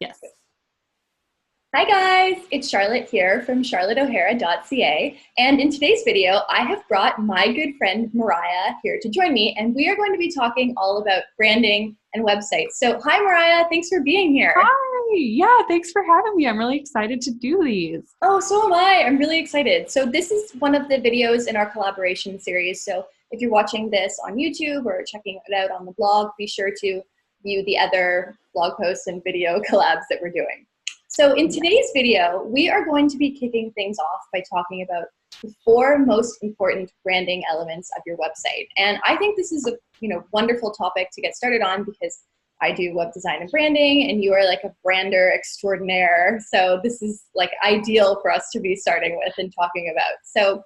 Yes. Hi guys, it's Charlotte here from charlotteohara.ca, and in today's video I have brought my good friend Mariah here to join me, and we are going to be talking all about branding and websites. So hi Mariah, thanks for being here. Hi. Yeah, thanks for having me. I'm really excited to do these. Oh, so am I. I'm really excited. So this is one of the videos in our collaboration series. So if you're watching this on YouTube or checking it out on the blog, be sure to view the other blog posts and video collabs that we're doing. So in today's video, we are going to be kicking things off by talking about the 4 most important branding elements of your website. And I think this is a wonderful topic to get started on because I do web design and branding, and you are like a brander extraordinaire. So this is like ideal for us to be starting with and talking about. So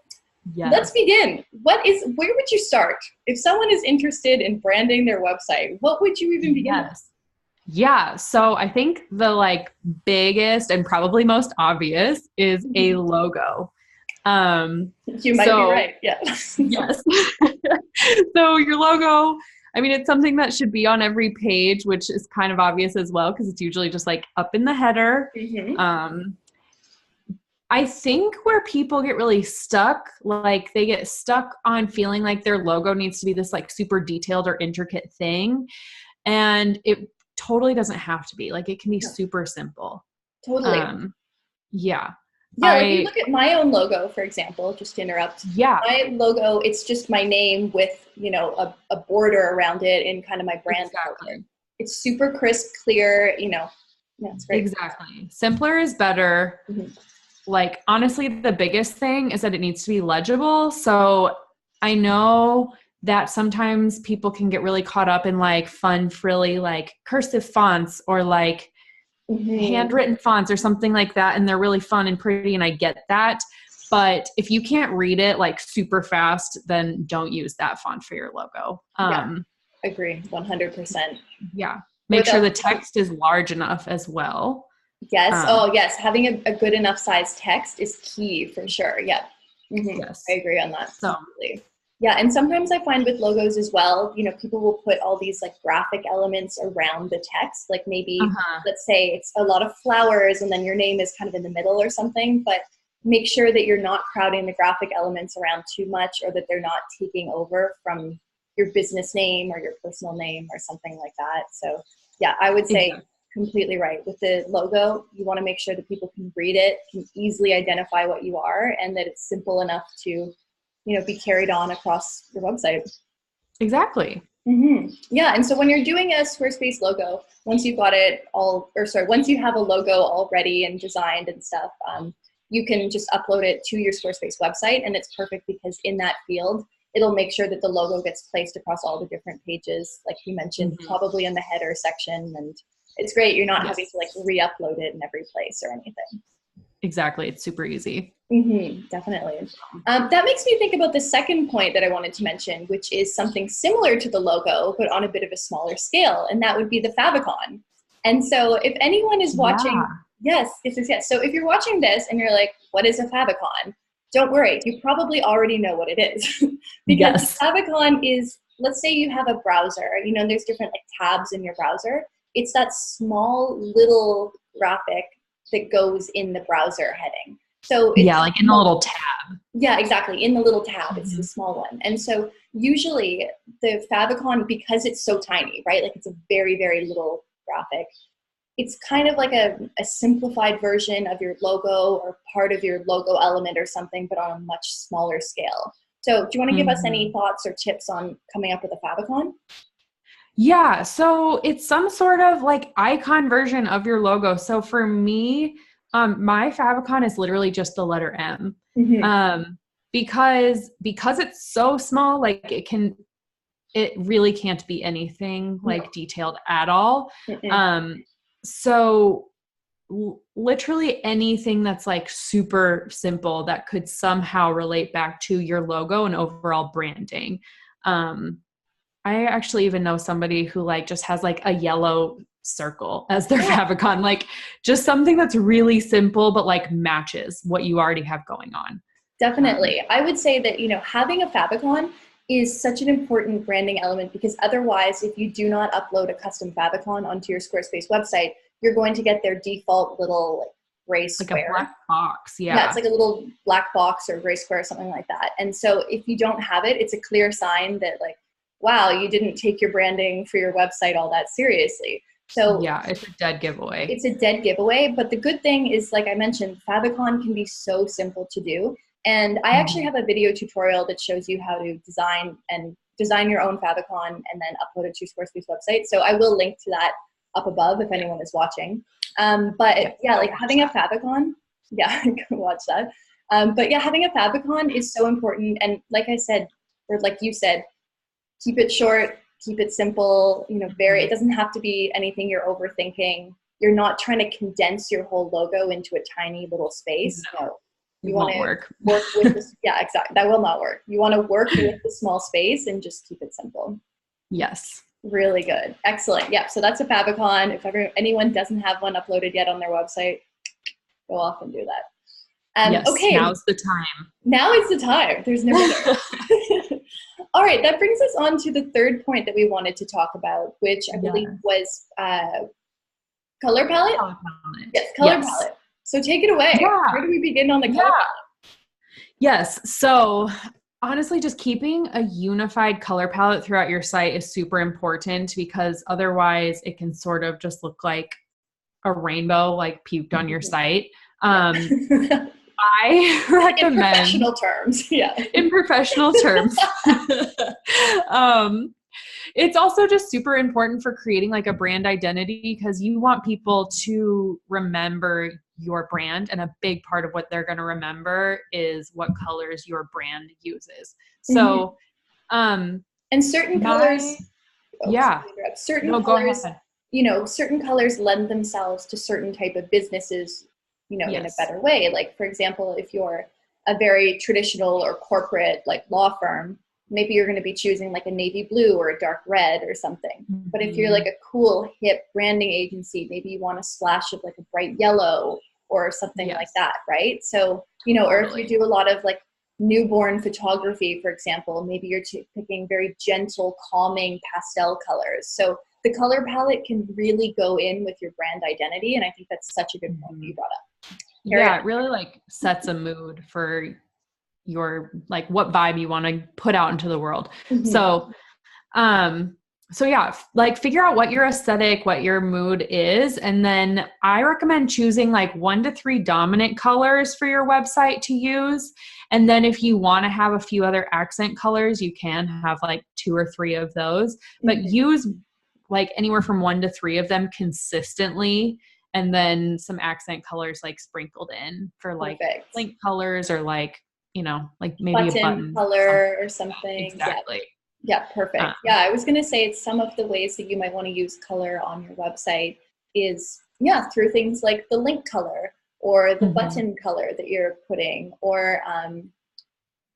let's begin. Where would you start? If someone is interested in branding their website, what would you even begin with? Yeah, so I think the biggest and probably most obvious is a logo. You might be right, yeah. Yes. So your logo, I mean, it's something that should be on every page, which is kind of obvious as well because it's usually just like up in the header. I think where people get really stuck, they get stuck on feeling like their logo needs to be this super detailed or intricate thing. And it totally doesn't have to be. It can be super simple. Totally. Yeah. Yeah, if you look at my own logo, for example, just to interrupt. Yeah. My logo, it's just my name with, a border around it in kind of my brand color. It's super crisp, clear, it's great. Exactly. Simpler is better. Honestly, the biggest thing is that it needs to be legible. So I know that sometimes people can get really caught up in fun, frilly, cursive fonts or handwritten fonts or something like that. And they're really fun and pretty. And I get that. But if you can't read it super fast, then don't use that font for your logo. Agree. 100%. Yeah. Make sure the text is large enough as well. Yes. Yes. Having a good enough size text is key for sure. Yeah. Yes. I agree on that. Absolutely. Yeah. And sometimes I find with logos as well, people will put all these graphic elements around the text. Maybe, let's say it's a lot of flowers and then your name is kind of in the middle or something, but make sure that you're not crowding the graphic elements around too much or that they're not taking over from your business name or your personal name or something like that. So yeah, I would say completely right. With the logo, you want to make sure that people can read it, can easily identify what you are, and that it's simple enough to be carried on across your website. Exactly. Yeah. And so when you're doing a Squarespace logo, once you've got it once you have a logo already and designed and stuff, you can just upload it to your Squarespace website. And it's perfect because in that field, it'll make sure that the logo gets placed across all the different pages, like you mentioned, probably in the header section. And it's great. You're not having to re-upload it in every place or anything. Exactly. It's super easy. Definitely. That makes me think about the second point that I wanted to mention, which is something similar to the logo, but on a bit of a smaller scale. And that would be the Favicon. And so if anyone is watching, yes. So if you're watching this and you're like, what is a Favicon? Don't worry. You probably already know what it is. Because the Favicon is, let's say you have a browser, there's different tabs in your browser. It's that small little graphic that goes in the browser heading. So it's in the little tab. Yeah, exactly. In the little tab, it's the small one. And so usually the Favicon, because it's so tiny, right? It's a very, very little graphic. It's kind of like a simplified version of your logo or part of your logo element or something, but on a much smaller scale. So do you want to give us any thoughts or tips on coming up with a Favicon? Yeah, so it's some sort of icon version of your logo. So for me, my Favicon is literally just the letter M. Because it's so small, it really can't be anything detailed at all. So literally anything that's super simple that could somehow relate back to your logo and overall branding. I actually even know somebody who just has a yellow circle as their Favicon, just something that's really simple, but matches what you already have going on. Definitely. I would say that, having a Favicon is such an important branding element because otherwise, if you do not upload a custom Favicon onto your Squarespace website, you're going to get their default little like gray square. Like a black box. Yeah, it's like a little black box or gray square, something like that. And so if you don't have it, it's a clear sign that like, wow, you didn't take your branding for your website all that seriously. So yeah, it's a dead giveaway. It's a dead giveaway. But the good thing is, like I mentioned, Favicon can be so simple to do. And I actually have a video tutorial that shows you how to design your own Favicon and then upload it to Squarespace website. So I will link to that up above if anyone is watching. But yeah, like having a Favicon, yeah, go watch that. But yeah, having a Favicon is so important. And like I said, or like you said, keep it short, keep it simple, you know, it doesn't have to be anything you're overthinking. You're not trying to condense your whole logo into a tiny little space. No. You want to work with this. Yeah, exactly. That will not work. You want to work with the small space and just keep it simple. Yes. Really good. Excellent. Yeah. So that's a Favicon. If anyone doesn't have one uploaded yet on their website, go off and do that. Yes. Okay. Now's the time. Now is the time. There's no better. All right. That brings us on to the third point that we wanted to talk about, which I believe was color palette. Yes. Color palette. So take it away. Yeah. Where do we begin on the color palette? Yes. So honestly, just keeping a unified color palette throughout your site is super important, because otherwise it can sort of just look like a rainbow, like puked on your site. I recommend in professional terms. Yeah. In professional terms. It's also just super important for creating like a brand identity, because you want people to remember your brand. And a big part of what they're going to remember is what colors your brand uses. So, and certain colors, certain colors, you know, certain colors lend themselves to certain type of businesses, you know, in a better way. Like, for example, if you're a very traditional or corporate like law firm, maybe you're going to be choosing like a navy blue or a dark red or something. But if you're like a cool, hip branding agency, maybe you want a splash of like a bright yellow or something like that, right? So, you know, or if you do a lot of like newborn photography, for example, maybe you're picking very gentle, calming pastel colors. So the color palette can really go in with your brand identity. And I think that's such a good point you brought up. It really like sets a mood for your, like what vibe you want to put out into the world. So yeah, like figure out what your aesthetic, what your mood is. And then I recommend choosing like 1 to 3 dominant colors for your website to use. And then if you want to have a few other accent colors, you can have like 2 or 3 of those, but use like anywhere from 1 to 3 of them consistently. And then some accent colors like sprinkled in for like link colors, or like, you know, like maybe a button color or something. Exactly. Yeah, perfect. I was going to say some of the ways that you might want to use color on your website is, through things like the link color or the button color that you're putting, or,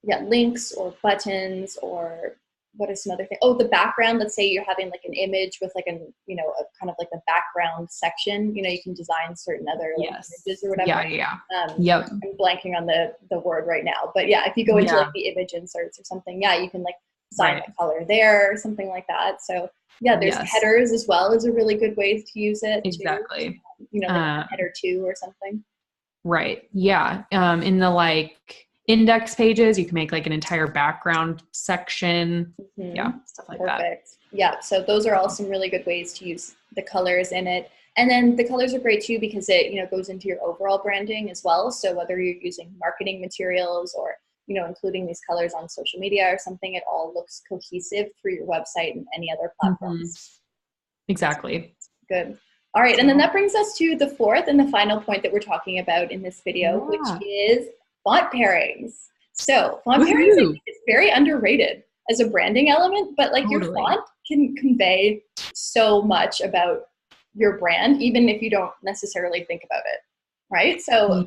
links or buttons, or what is some other thing? Oh, the background. Let's say you're having like an image with like a kind of like a background section. You know, you can design certain other images or whatever. I'm blanking on the word right now, but if you go into like the image inserts or something, you can like assign the color there or something like that. So there's headers as well as a really good way to use it. Exactly. Too. You know, like header 2 or something. Right. Yeah. In the like index pages, you can make like an entire background section. Stuff like that. Yeah. So those are all some really good ways to use the colors in it. And then the colors are great too, because it, goes into your overall branding as well. So whether you're using marketing materials or, including these colors on social media or something, it all looks cohesive through your website and any other platforms. Exactly. Good. All right. And then that brings us to the fourth and the final point that we're talking about in this video, which is font pairings. So font pairings, I think, is very underrated as a branding element, but like your font can convey so much about your brand, even if you don't necessarily think about it. Right. So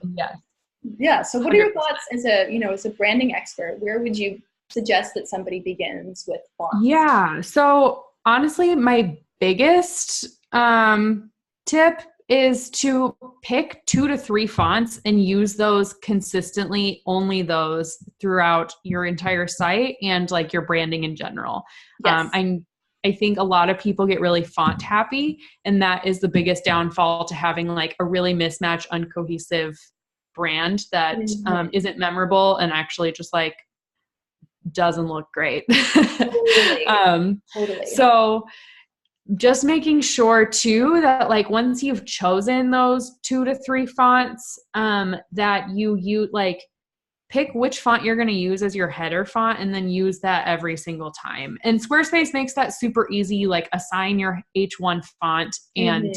so what are your thoughts as a branding expert? Where would you suggest that somebody begins with fonts? So honestly, my biggest tip is to pick 2 to 3 fonts and use those consistently, only those throughout your entire site and like your branding in general. I think a lot of people get really font happy, and that is the biggest downfall to having like a really mismatched, uncohesive brand that isn't memorable and actually just like doesn't look great. Totally. Totally. So just making sure too that like once you've chosen those 2 to 3 fonts, that you like pick which font you're going to use as your header font and then use that every single time. And Squarespace makes that super easy. You like assign your H1 font and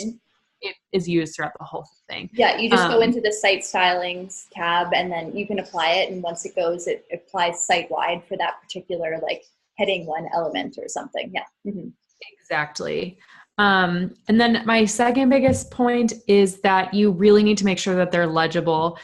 it is used throughout the whole thing. Yeah, you just go into the site stylings tab and then you can apply it. And once it goes, it applies site-wide for that particular like heading 1 element or something. Yeah. Exactly. And then my second biggest point is that you really need to make sure that they're legible.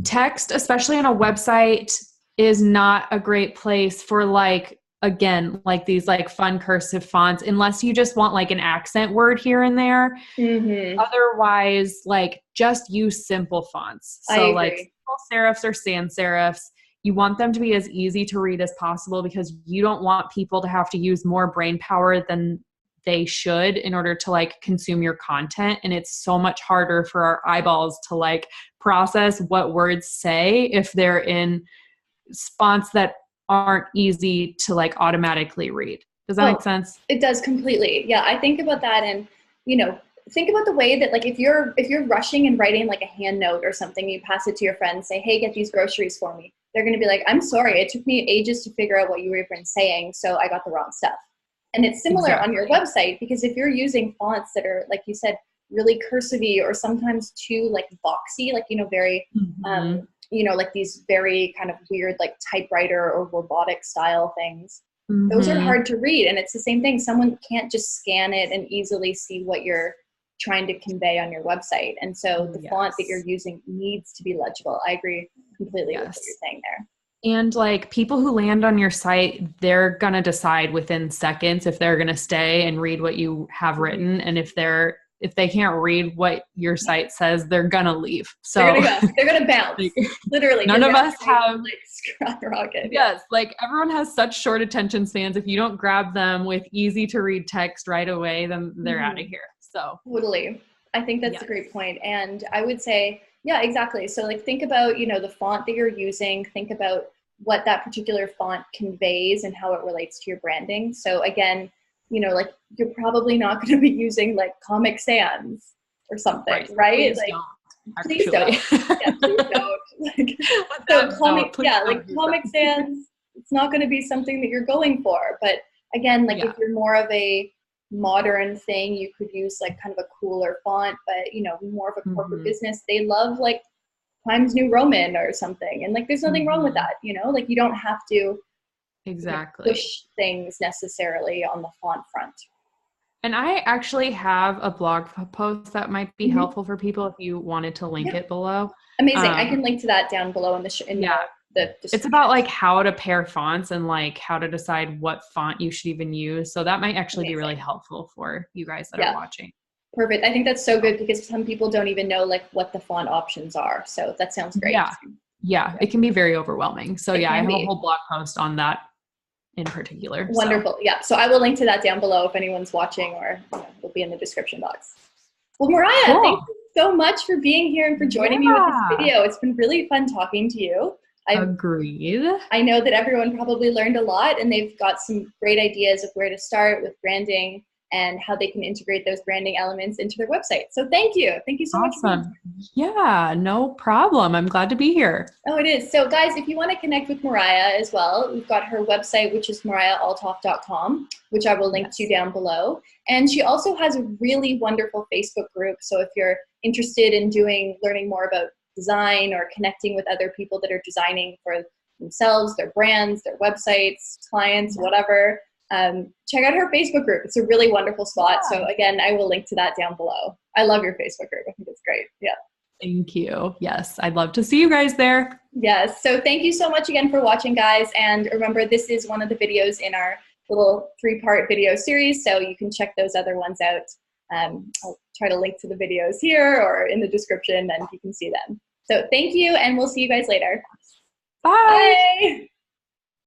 Text, especially on a website, is not a great place for like, again, like these like fun cursive fonts, unless you just want like an accent word here and there. Otherwise, like just use simple fonts. So like simple serifs or sans serifs. You want them to be as easy to read as possible because you don't want people to have to use more brain power than they should in order to like consume your content. And it's so much harder for our eyeballs to like process what words say if they're in fonts that aren't easy to like automatically read. Does that make sense? It does completely. Yeah. I think about that and, you know, think about the way that like if you're rushing and writing like a hand note or something, you pass it to your friend, say, hey, get these groceries for me. They're going to be like, I'm sorry, it took me ages to figure out what you were even saying, so I got the wrong stuff. And it's similar on your website, because if you're using fonts that are, like you said, really cursive-y or sometimes too like boxy, like, you know, very, you know, like these very kind of weird like typewriter or robotic style things, those are hard to read. And it's the same thing. Someone can't just scan it and easily see what you're trying to convey on your website. And so the font that you're using needs to be legible. I agree completely with what you're saying there. And like people who land on your site, they're going to decide within seconds if they're going to stay and read what you have written. And if they can't read what your site says, they're going to leave. So they're going to bounce. Literally. None of us have like skyrocket. Yes. Like everyone has such short attention spans. If you don't grab them with easy to read text right away, then they're out of here. So totally. I think that's a great point. And I would say, yeah, exactly. So like think about, you know, the font that you're using, think about what that particular font conveys and how it relates to your branding. So again, you know, like you're probably not going to be using like Comic Sans or something, right? Please don't. Yeah, please don't. Like, so Comic Sans, it's not going to be something that you're going for. But again, like if you're more of a modern thing, you could use like kind of a cooler font, but you know, more of a corporate business, they love like Times New Roman or something, and like there's nothing wrong with that, you know, like you don't have to push things necessarily on the font front. And I actually have a blog post that might be helpful for people if you wanted to link it below. Amazing. I can link to that down below in the it's about like how to pair fonts and like how to decide what font you should even use. So that might actually be really helpful for you guys that are watching. Perfect. I think that's so good because some people don't even know like what the font options are. So that sounds great. Yeah. It can be very overwhelming. So I have a whole blog post on that in particular. Wonderful. Yeah. So I will link to that down below if anyone's watching, or it'll be in the description box. Well, Mariah, thank you so much for being here and for joining me with this video. It's been really fun talking to you. Agreed. I know that everyone probably learned a lot and they've got some great ideas of where to start with branding and how they can integrate those branding elements into their website. So thank you. Thank you so much. Awesome. Yeah, no problem. I'm glad to be here. Oh, it is. So guys, if you want to connect with Mariah as well, we've got her website, which is mariahalthoff.com, which I will link to down below. And she also has a really wonderful Facebook group. So if you're interested in learning more about design or connecting with other people that are designing for themselves, their brands, their websites, clients, whatever, check out her Facebook group. It's a really wonderful spot. So again, I will link to that down below. I love your Facebook group. I think it's great. Yeah. Thank you. Yes, I'd love to see you guys there. Yes. So thank you so much again for watching, guys. And remember, this is one of the videos in our little 3-part video series. So you can check those other ones out. I'll try to link to the videos here or in the description and you can see them. So thank you, and we'll see you guys later. Bye. Bye.